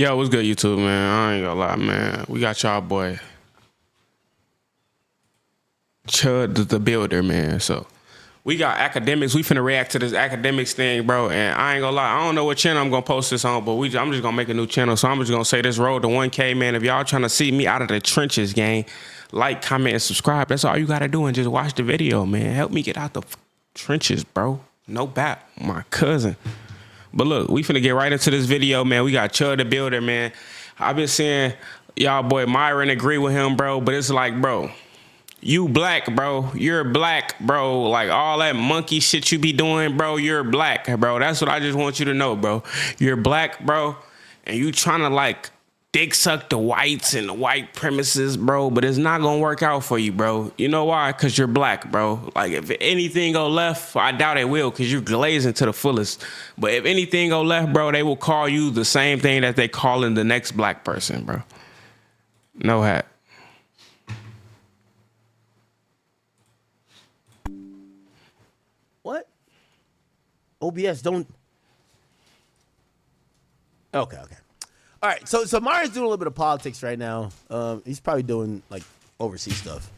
Yo, what's good, YouTube, man? I ain't gonna lie, man. We got y'all boy Chud the Builder, man. So we got academics. We finna react to this academics thing, bro. And I ain't gonna lie, I don't know what channel I'm gonna post this on, but I'm just gonna make a new channel. So I'm just gonna say this road to 1K, man. If y'all trying to see me out of the trenches, gang, like, comment, and subscribe. That's all you gotta do, and just watch the video, man. Help me get out the trenches, bro. No bat, my cousin. But look, we finna get right into this video, man. We got Chud the Builder, man. I've been seeing y'all boy Myron agree with him, bro. But it's like, bro, you black, bro. You're black, bro. Like, all that monkey shit you be doing, bro, you're black, bro. That's what I just want you to know, bro. You're black, bro. And you trying to, like, dick suck the whites and the white premises, bro, but it's not gonna work out for you, bro. You know why? Because you're black, bro. Like, if anything go left, I doubt it will, because you're glazing to the fullest. But if anything go left, bro, they will call you the same thing that they calling the next black person, bro. No hat. What? OBS don't. Okay. All right, so Myron's doing a little bit of politics right now. He's probably doing like overseas stuff.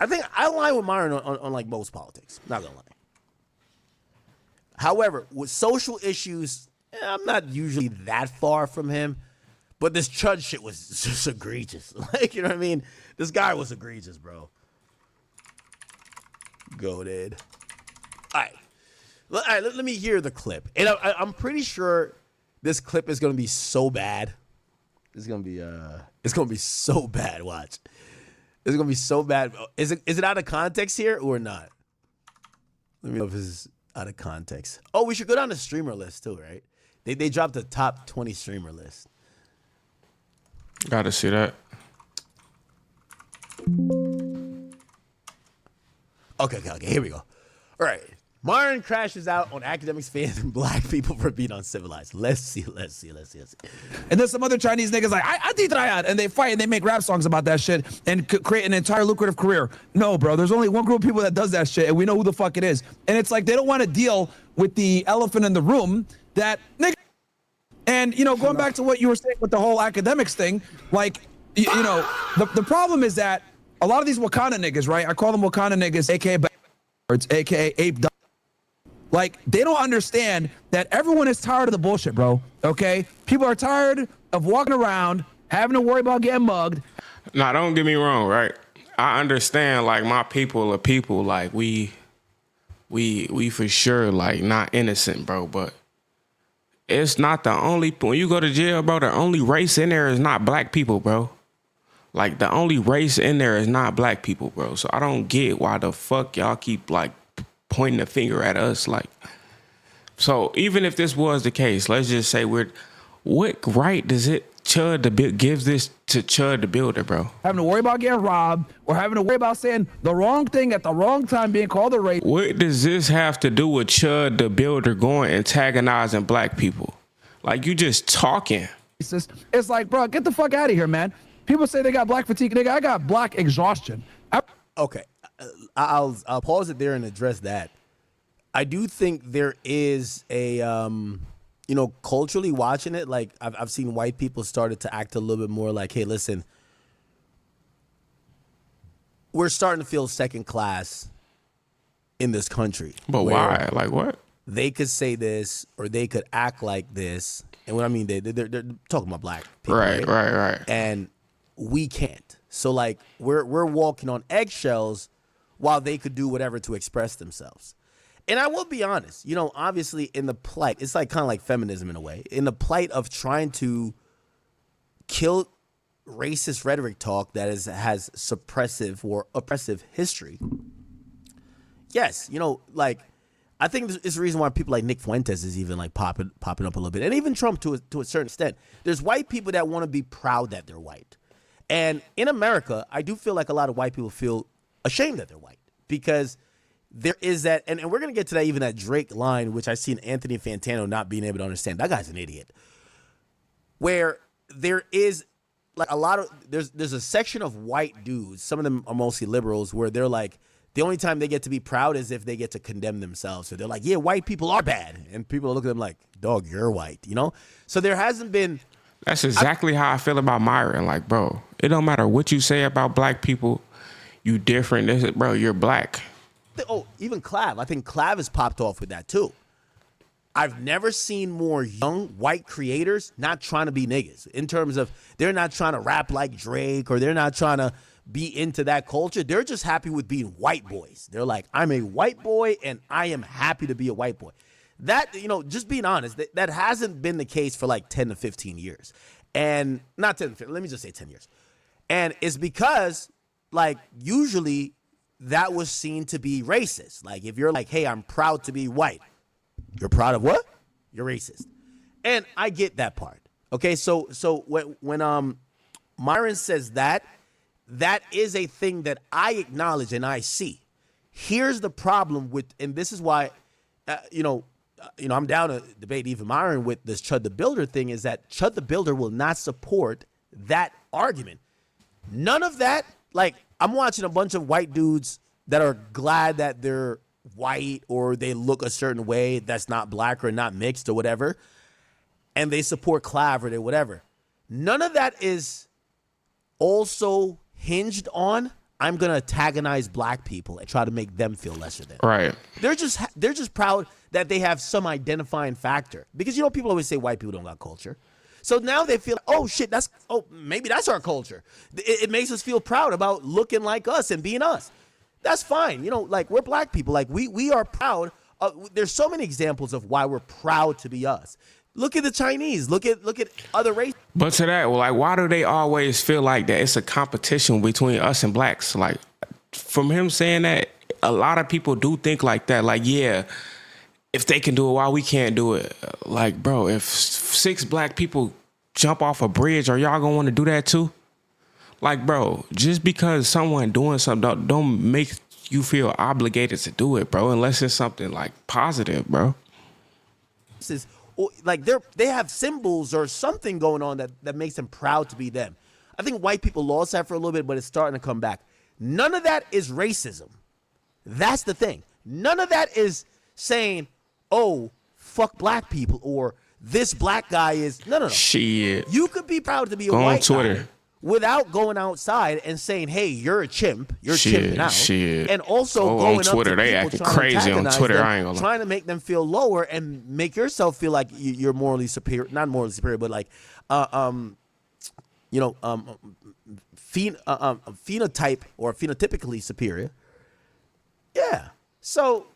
I think I align with Myron on like most politics. Not gonna lie. However, with social issues, I'm not usually that far from him. But this Chud shit was just egregious. Like, you know what I mean? This guy was egregious, bro. Goated. All right, let me hear the clip. And I'm pretty sure this clip is gonna be so bad. It's gonna be so bad. Watch. It's gonna be so bad. Is it out of context here or not? Let me know if this is out of context. Oh, we should go down the streamer list too, right? They dropped the top 20 streamer list. Gotta see that. Okay. Here we go. All right. Myron crashes out on academics, fans, and black people for being uncivilized. Let's see. And then some other Chinese niggas like, I did that, and they fight and they make rap songs about that shit and create an entire lucrative career. No, bro, there's only one group of people that does that shit, and we know who the fuck it is. And it's like they don't want to deal with the elephant in the room that nigga. And, you know, going back to what you were saying with the whole academics thing, like, you know, the problem is that a lot of these Wakanda niggas, right? I call them Wakanda niggas, aka birds, aka ape. Like, they don't understand that everyone is tired of the bullshit, bro. Okay? People are tired of walking around, having to worry about getting mugged. Now, don't get me wrong, right? I understand, like, my people are people, like, we for sure, like, not innocent, bro, but it's not the only, when you go to jail, bro, the only race in there is not black people, bro. Like, the only race in there is not black people, bro. So I don't get why the fuck y'all keep, like, pointing the finger at us. Like, so even if this was the case, let's just say what right does it gives this to Chud the Builder, bro? Having to worry about getting robbed or having to worry about saying the wrong thing at the wrong time, being called a racist. What does this have to do with Chud the Builder going antagonizing black people? Like, you just talking. It's like, bro, get the fuck out of here, man. People say they got black fatigue. Nigga, I got black exhaustion. Okay. I'll pause it there and address that. I do think there is a, you know, culturally watching it, like I've seen white people started to act a little bit more like, hey, listen, we're starting to feel second class in this country. But why? Like, what? They could say this or they could act like this. And what I mean, they're talking about black people. Right. And we can't. So, like, we're walking on eggshells while they could do whatever to express themselves. And I will be honest, you know, obviously in the plight, it's like kind of like feminism in a way, in the plight of trying to kill racist rhetoric talk that has suppressive or oppressive history. Yes, you know, like, I think it's the reason why people like Nick Fuentes is even like popping up a little bit. And even Trump to a certain extent. There's white people that want to be proud that they're white. And in America, I do feel like a lot of white people feel ashamed that they're white because there is that, and we're going to get to that, even that Drake line, which I seen Anthony Fantano not being able to understand. That guy's an idiot. Where there is like a lot of, there's a section of white dudes, some of them are mostly liberals, where they're like, The only time they get to be proud is if they get to condemn themselves. So they're like, yeah, white people are bad. And people look at them like, dog, you're white, you know? So there hasn't been. That's exactly how I feel about Myron. Like, bro, it don't matter what you say about black people. You different. Bro, you're black. Oh, even Clav. I think Clav has popped off with that too. I've never seen more young white creators not trying to be niggas in terms of they're not trying to rap like Drake or they're not trying to be into that culture. They're just happy with being white boys. They're like, I'm a white boy and I am happy to be a white boy. That, you know, just being honest, that hasn't been the case for like 10 to 15 years. And not 10, let me just say 10 years. And it's because, like, usually that was seen to be racist. Like, if you're like, hey, I'm proud to be white. You're proud of what? You're racist. And I get that part. Okay, so when Myron says that is a thing that I acknowledge and I see. Here's the problem with, and this is why, I'm down to debate even Myron with this Chud the Builder thing, is that Chud the Builder will not support that argument. None of that, like, I'm watching a bunch of white dudes that are glad that they're white or they look a certain way that's not black or not mixed or whatever, and they support Clav or whatever. None of that is also hinged on I'm gonna antagonize black people and try to make them feel lesser than. Right. They're just proud that they have some identifying factor, because you know people always say white people don't got culture. So now they feel, oh shit, maybe that's our culture. It makes us feel proud about looking like us and being us. That's fine. You know, like, we're black people. Like, we are proud. There's so many examples of why we're proud to be us. Look at the Chinese. Look at other races. But to that, like, why do they always feel like that it's a competition between us and blacks? Like, from him saying that, a lot of people do think like that. Like, yeah, if they can do it, why we can't do it? Like, bro, if 6 black people jump off a bridge, are y'all gonna want to do that too? Like, bro, just because someone doing something don't make you feel obligated to do it, bro, unless it's something like positive, bro. This is like they have symbols or something going on that makes them proud to be them. I think white people lost that for a little bit, but it's starting to come back. None of that is racism. That's the thing. None of that is saying, oh, fuck black people, or this black guy is no. Shit. You could be proud to be a Go on white Twitter. guy without going outside and saying, hey, you're a chimp. You're chimping out. Shit. And also Go going on Twitter. up to They people acting trying to crazy on antagonize Twitter. them, I ain't gonna lie. trying to make them feel lower and make yourself feel like you're morally superior. Not morally superior, but like, phenotype or phenotypically superior. Yeah. So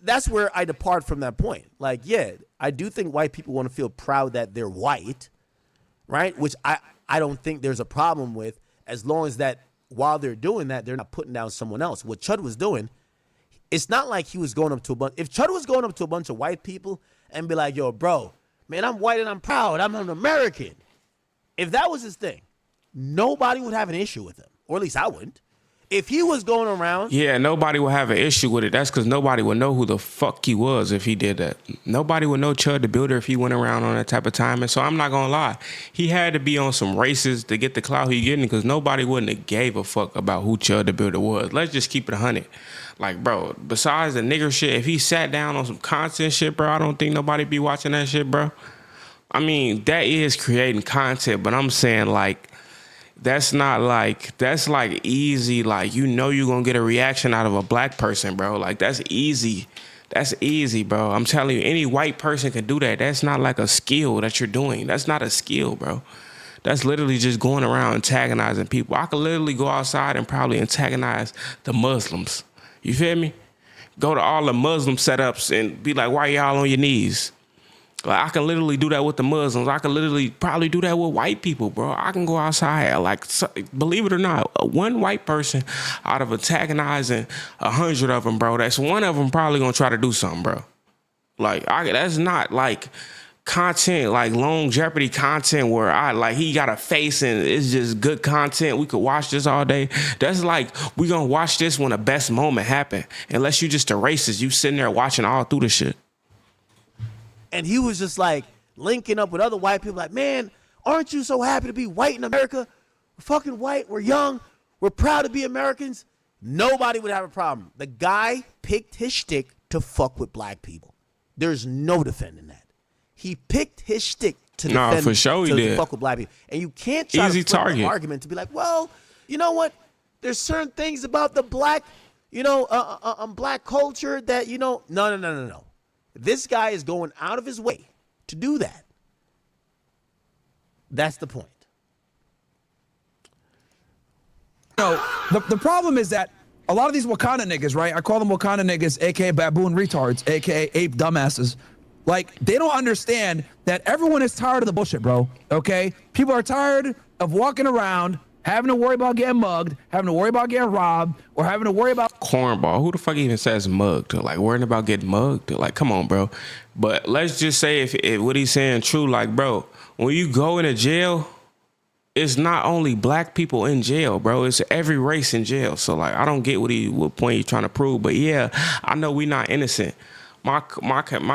that's where I depart from that point. Like, yeah, I do think white people want to feel proud that they're white, right? Which I don't think there's a problem with, as long as that while they're doing that, they're not putting down someone else. What Chud was doing, it's not like he was going up to a bunch. If Chud was going up to a bunch of white people and be like, yo, bro, man, I'm white and I'm proud. I'm an American. If that was his thing, nobody would have an issue with him, or at least I wouldn't. If he was going around... Yeah, nobody would have an issue with it. That's because nobody would know who the fuck he was if he did that. Nobody would know Chud the Builder if he went around on that type of time. And so I'm not going to lie. He had to be on some races to get the clout he getting, because nobody wouldn't have gave a fuck about who Chud the Builder was. Let's just keep it 100. Like, bro, besides the nigger shit, if he sat down on some content shit, bro, I don't think nobody be watching that shit, bro. I mean, that is creating content, but I'm saying, like, that's like easy. Like, you know you're going to get a reaction out of a black person, bro. Like, that's easy. That's easy, bro. I'm telling you, any white person can do that. That's not like a skill that you're doing. That's not a skill, bro. That's literally just going around antagonizing people. I could literally go outside and probably antagonize the Muslims. You feel me? Go to all the Muslim setups and be like, why y'all on your knees? Like, I can literally do that with the Muslims. I can literally probably do that with white people, bro. I can go outside. Like, believe it or not, one white person out of antagonizing 100 of them, bro, that's one of them probably gonna try to do something, bro. Like, that's not like content, like long Jeopardy content where he got a face and it's just good content. We could watch this all day. That's like, we gonna watch this when the best moment happen. Unless you just a racist, you sitting there watching all through the shit. And he was just like linking up with other white people like, man, aren't you so happy to be white in America? We're fucking white. We're young. We're proud to be Americans. Nobody would have a problem. The guy picked his shtick to fuck with black people. There's no defending that. He picked his shtick to defend, for sure he to did. fuck with black people. And you can't try Easy to flip target. the argument to be like, well, you know what? There's certain things about the black, black culture that, no. This guy is going out of his way to do that. That's the point. The problem is that a lot of these Wakanda niggas, right? I call them Wakanda niggas, aka baboon retards, aka ape dumbasses. Like, they don't understand that everyone is tired of the bullshit, bro. Okay? People are tired of walking around, having to worry about getting mugged, having to worry about getting robbed, or having to worry about Cornball. Who the fuck even says mugged? Like, worrying about getting mugged? Like, come on, bro. But let's just say if what he's saying true, like, bro, when you go into jail, it's not only black people in jail, bro. It's every race in jail. So, like, I don't get what point he's trying to prove. But, yeah, I know we not innocent. My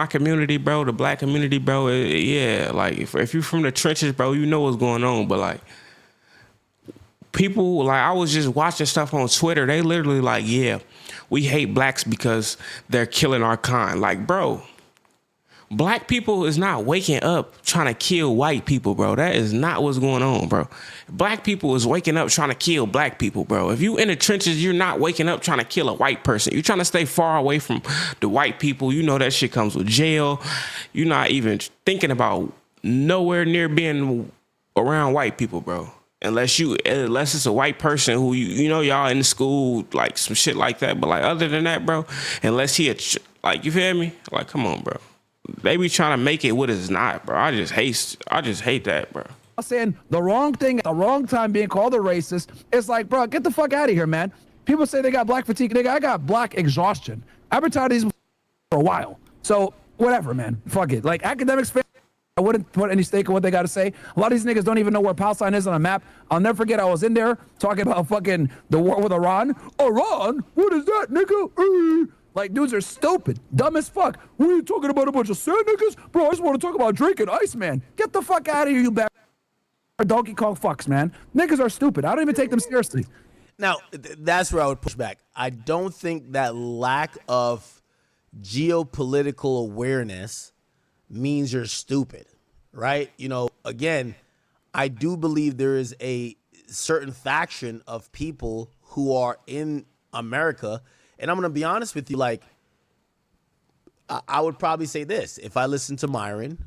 community, bro, the black community, bro, yeah, like, if you're from the trenches, bro, you know what's going on. But, like, people, like, I was just watching stuff on Twitter. They literally like, yeah, we hate blacks because they're killing our kind. Like, bro, black people is not waking up trying to kill white people, bro. That is not what's going on, bro. Black people is waking up trying to kill black people, bro. If you in the trenches, you're not waking up trying to kill a white person. You're trying to stay far away from the white people. You know that shit comes with jail. You're not even thinking about nowhere near being around white people, bro. Unless it's a white person who y'all in the school, like some shit like that. But like other than that, bro, unless like, you feel me? Like, come on, bro. They be trying to make it what it's not, bro. I just hate that, bro. saying the wrong thing at the wrong time, being called a racist. It's like, bro, get the fuck out of here, man. People say they got black fatigue. Nigga, I got black exhaustion. I've been tired of these for a while. So whatever, man. Fuck it. Like, academics, I wouldn't put any stake in what they got to say. A lot of these niggas don't even know where Palestine is on a map. I'll never forget, I was in there talking about fucking the war with Iran. Iran? What is that, nigga? Like, dudes are stupid, dumb as fuck. What are you talking about, a bunch of sand niggas? Bro, I just want to talk about Drake and Iceman. Get the fuck out of here, you bad Donkey Kong fucks, man. Niggas are stupid. I don't even take them seriously. Now, that's where I would push back. I don't think that lack of geopolitical awareness means you're stupid, right? Again, I do believe there is a certain faction of people who are in America, and I'm going to be honest with you, like, I would probably say this. If I listen to Myron,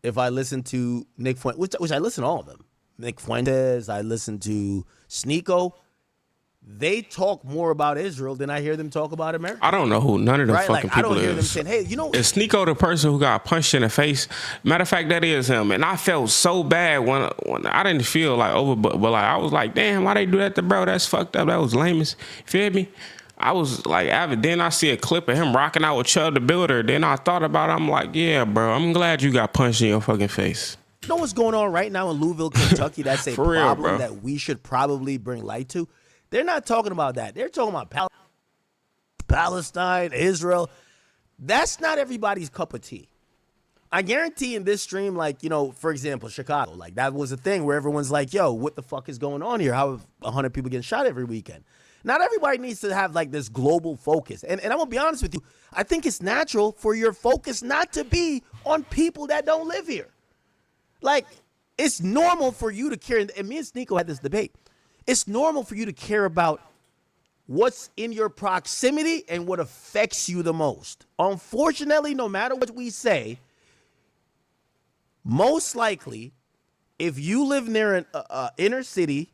if I listen to Nick Fuentes, which I listen to all of them, Nick Fuentes, I listen to Sneeko, they talk more about Israel than I hear them talk about America. I don't know who none of them right? fucking Like, people I don't hear is. them saying, hey, Is Sneeko the person who got punched in the face? Matter of fact, that is him. And I felt so bad when I didn't feel like over, but like, I was like, damn, why they do that to bro? That's fucked up. That was lame as, you feel me? I was like, then I see a clip of him rocking out with Chud the Builder. Then I thought about it. I'm like, yeah, bro, I'm glad you got punched in your fucking face. You know what's going on right now in Louisville, Kentucky? That's a For real, problem bro. that we should probably bring light to. They're not talking about that. They're talking about Palestine, Israel. That's not everybody's cup of tea. I guarantee in this stream, like, for example, Chicago, like, that was a thing where everyone's like, yo, what the fuck is going on here? How have 100 people getting shot every weekend? Not everybody needs to have, like, this global focus. And I'm going to be honest with you. I think it's natural for your focus not to be on people that don't live here. Like, it's normal for you to care. And me and Sneeko had this debate. It's normal for you to care about what's in your proximity and what affects you the most. Unfortunately, no matter what we say, most likely, if you live near an inner city,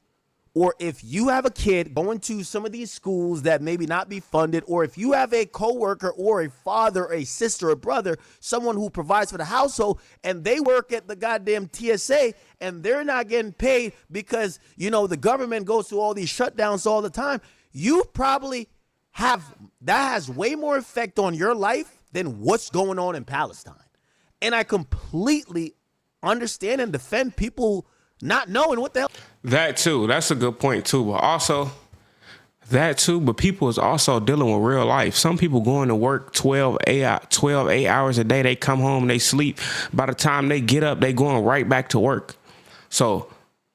or if you have a kid going to some of these schools that maybe not be funded, or if you have a coworker or a father, a sister, a brother, someone who provides for the household, and they work at the goddamn TSA and they're not getting paid because, the government goes through all these shutdowns all the time, you probably that has way more effect on your life than what's going on in Palestine. And I completely understand and defend people not knowing what the hell. That too. That's a good point too. But also, that too. But people is also dealing with real life. Some people going to work 8 hours a day. They come home, they sleep. By the time they get up, they going right back to work. So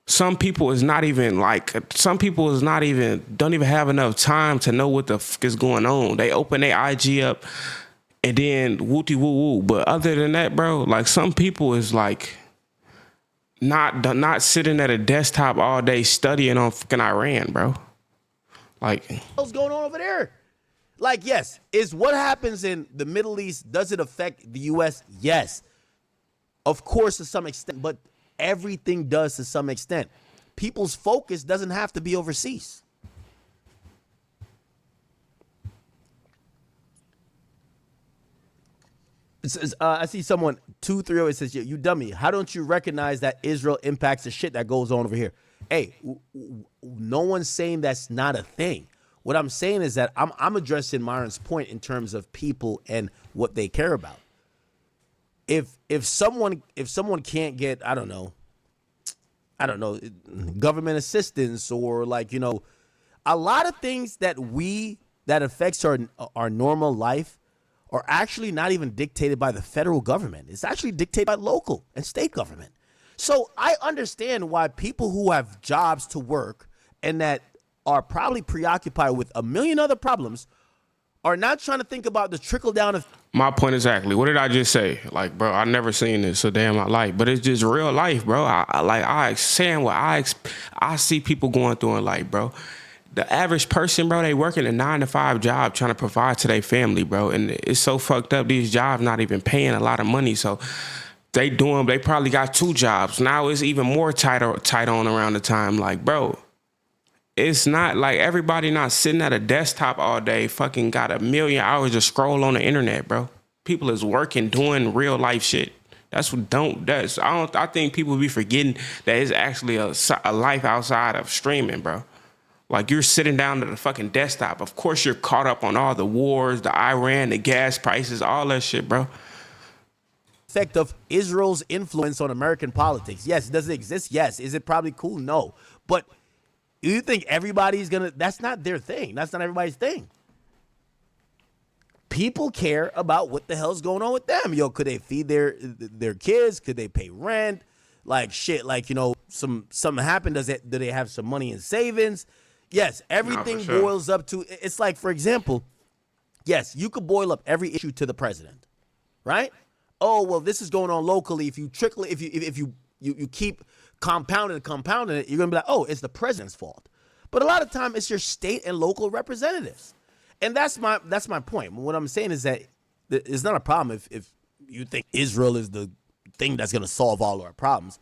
Some people is not even don't even have enough time to know what the fuck is going on. They open their IG up and then wooty woo woo. But other than that, bro, like some people is like not sitting at a desktop all day studying on fucking Iran, bro. Like what's going on over there? Like, yes, is what happens in the Middle East, does it affect the U.S.? Yes. Of course, to some extent, but everything does to some extent. People's focus doesn't have to be overseas. I see someone 230. It says, "You dummy! How don't you recognize that Israel impacts the shit that goes on over here?" Hey, no one's saying that's not a thing. What I'm saying is that I'm addressing Myron's point in terms of people and what they care about. If someone can't get, I don't know, government assistance or like, you know, a lot of things that affects our normal life are actually not even dictated by the federal government. It's actually dictated by local and state government. So I understand why people who have jobs to work and that are probably preoccupied with a million other problems are not trying to think about the trickle down of. My point exactly. What did I just say? Like, bro, I never seen this a day in my life, but it's just real life, bro. I see people going through in life, bro. The average person, bro, they working a 9-to-5 job trying to provide to their family, bro. And it's so fucked up. These jobs not even paying a lot of money. So they probably got 2 jobs. Now it's even more tight on around the time. Like, bro, it's not like everybody not sitting at a desktop all day, fucking got a million hours to scroll on the internet, bro. People is working, doing real life shit. I think people be forgetting that it's actually a life outside of streaming, bro. Like you're sitting down at the fucking desktop. Of course you're caught up on all the wars, the Iran, the gas prices, all that shit, bro. Effect of Israel's influence on American politics. Yes, does it exist? Yes. Is it probably cool? No. But you think everybody's that's not their thing. That's not everybody's thing. People care about what the hell's going on with them. Yo, could they feed their kids? Could they pay rent? Like shit, like, you know, something happened. Do they have some money in savings? Yes, everything boils up to, it's like, for example, yes, you could boil up every issue to the president, right? Oh, well, this is going on locally. If you trickle it, if you keep compounding it, you're gonna be like, oh, it's the president's fault. But a lot of time it's your state and local representatives. And that's my point. What I'm saying is that it's not a problem if you think Israel is the thing that's gonna solve all our problems.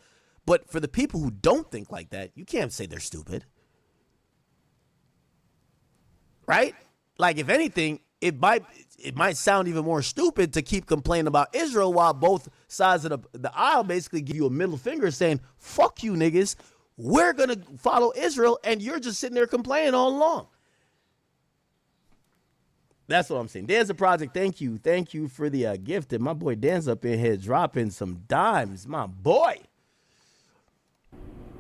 But for the people who don't think like that, you can't say they're stupid. Right? Like, if anything, it might sound even more stupid to keep complaining about Israel while both sides of the aisle basically give you a middle finger saying, fuck you niggas, we're going to follow Israel, and you're just sitting there complaining all along. That's what I'm saying. Dan's a project. Thank you. Thank you for the gift. And my boy Dan's up in here dropping some dimes. My boy.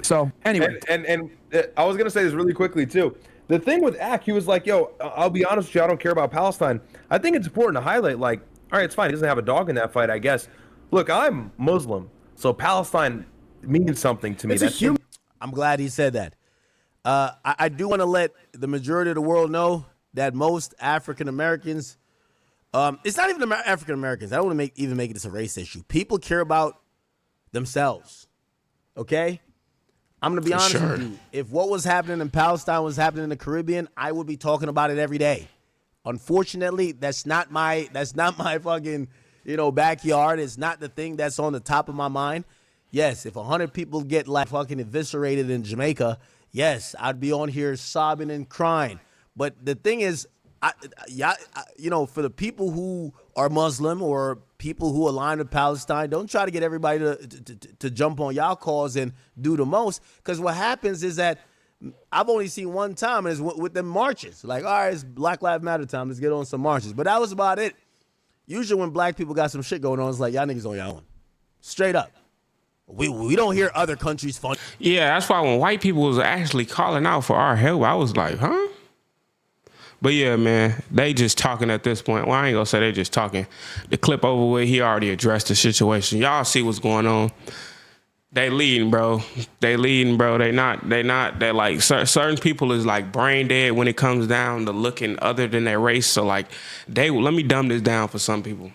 So, anyway. And I was going to say this really quickly, too. The thing with Ak, he was like, yo, I'll be honest with you, I don't care about Palestine. I think it's important to highlight, like, all right, it's fine. He doesn't have a dog in that fight, I guess. Look, I'm Muslim, so Palestine means something to me. I'm glad he said that. I do want to let the majority of the world know that most African Americans, it's not even African Americans. I don't want to even make this a race issue. People care about themselves, okay? I'm going to be honest with you. If what was happening in Palestine was happening in the Caribbean, I would be talking about it every day. Unfortunately, that's not my fucking, backyard. It's not the thing that's on the top of my mind. Yes, if 100 people get like fucking eviscerated in Jamaica, yes, I'd be on here sobbing and crying. But the thing is, for the people who are Muslim or people who align with Palestine, don't try to get everybody to jump on y'all cause and do the most. Because what happens is that I've only seen one time, and it's with them marches. Like, all right, it's Black Lives Matter time. Let's get on some marches. But that was about it. Usually when black people got some shit going on, it's like, y'all niggas on y'all own. Straight up. We don't hear other countries fun. Yeah, that's why when white people was actually calling out for our help, I was like, huh? But yeah, man, they just talking at this point. Well, I ain't gonna say they just talking. The clip over with, he already addressed the situation. Y'all see what's going on. They leading, bro. They leading, bro. They not. They like certain people is like brain dead when it comes down to looking other than their race. So like, let me dumb this down for some people.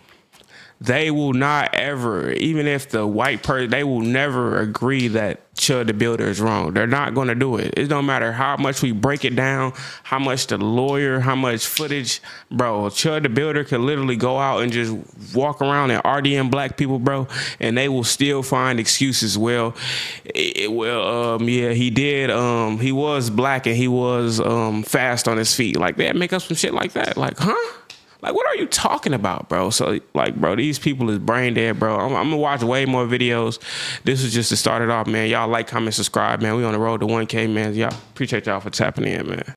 They will not ever, even if the white person, they will never agree that Chud the Builder is wrong. They're not going to do it. It don't matter how much we break it down, how much the lawyer, how much footage, bro. Chud the Builder can literally go out and just walk around and RDM black people, bro, and they will still find excuses. Well, yeah, he did. He was black and he was fast on his feet. Like, they make up some shit like that. Like, huh? Like, what are you talking about, bro? So, like, bro, these people is brain dead, bro. I'm going to watch way more videos. This was just to start it off, man. Y'all like, comment, subscribe, man. We on the road to 1K, man. Y'all appreciate y'all for tapping in, man.